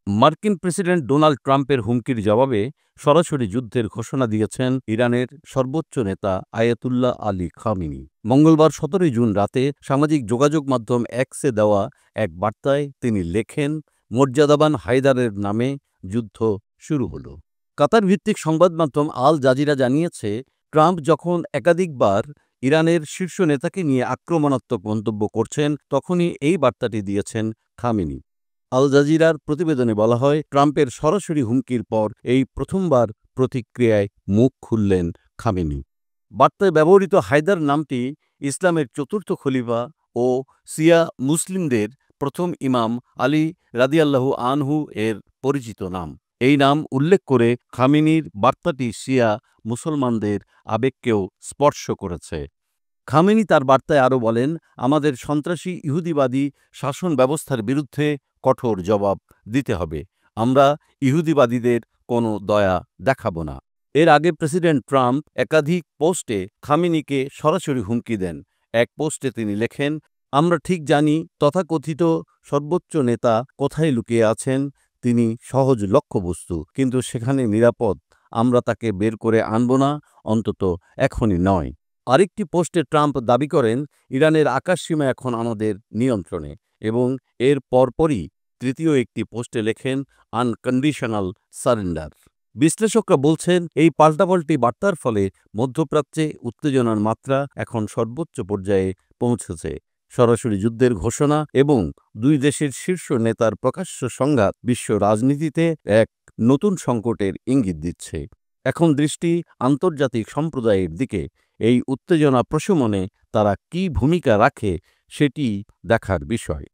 মার্কিন president Donald ট্রাম্পের হুমকির জবাবে সরাসরি যুদ্ধের ঘোষণা দিয়েছেন ইরানের সর্বোচ্চ নেতা আয়াতুল্লাহ আলী খামেনি। মঙ্গলবার ১৭ জুন রাতে সামাজিক যোগাযোগ মাধ্যম এক্সে দেওয়া এক বার্তায় তিনি লেখেন, মর্যাদাবান হায়দারের নামে যুদ্ধ শুরু হলো। কাতার ভিত্তিক সংবাদ মাধ্যম আল জাজিরা জানিয়েছে, ট্রাম্প যখন একাধিকবার ইরানের শীর্ষ নেতাকে নিয়ে আক্রমণাত্মক মন্তব্য করছেন, তখনই এই বার্তাটি দিয়েছেন খামেনি। আল জাজিরার প্রতিবেদনে বলা হয়, ট্রাম্পের সরাসরি হুমকির পর এই প্রথমবার প্রতিক্রিয়ায় মুখ খুললেন খামেনি। বার্তায় ব্যবহৃত হায়দার নামটি ইসলামের চতুর্থ খলিফা ও শিয়া মুসলিমদের প্রথম ইমাম আলী রাদিয়াল্লাহু আনহু এর পরিচিত নাম। এই নাম উল্লেখ করে খামেনির বার্তাটি শিয়া মুসলমানদের আবেগকেও স্পর্শ করেছে। খামেনি তার বার্তায় আরও বলেন, আমাদের সন্ত্রাসী ইহুদিবাদী শাসন ব্যবস্থার বিরুদ্ধে কঠোর জবাব দিতে হবে। আমরা ইহুদিবাদীদের কোনো দয়া দেখাব না। এর আগে প্রেসিডেন্ট ট্রাম্প একাধিক পোস্টে খামেনিকে সরাসরি হুমকি দেন। এক পোস্টে তিনি লেখেন, আমরা ঠিক জানি তথাকথিত সর্বোচ্চ নেতা কোথায় লুকিয়ে আছেন। তিনি সহজ লক্ষ্যবস্তু, কিন্তু সেখানে নিরাপদ। আমরা তাকে বের করে আনব না, অন্তত এখনই নয়। আরেকটি পোস্টে ট্রাম্প দাবি করেন, ইরানের আকাশসীমা এখন আমাদের নিয়ন্ত্রণে, এবং এর পরপরই তৃতীয় একটি পোস্টে লেখেন, আনকন্ডিশনাল সারেন্ডার। বিশ্লেষকরা বলছেন, এই পাল্টাপাল্টি বার্তার ফলে মধ্যপ্রাচ্যে উত্তেজনার মাত্রা এখন সর্বোচ্চ পর্যায়ে পৌঁছেছে। সরাসরি যুদ্ধের ঘোষণা এবং দুই দেশের শীর্ষ নেতার প্রকাশ্য সংঘাত বিশ্ব রাজনীতিতে এক নতুন সংকটের ইঙ্গিত দিচ্ছে। এখন দৃষ্টি আন্তর্জাতিক সম্প্রদায়ের দিকে। এই উত্তেজনা প্রশমনে তারা কী ভূমিকা রাখে সেটি দেখার বিষয়।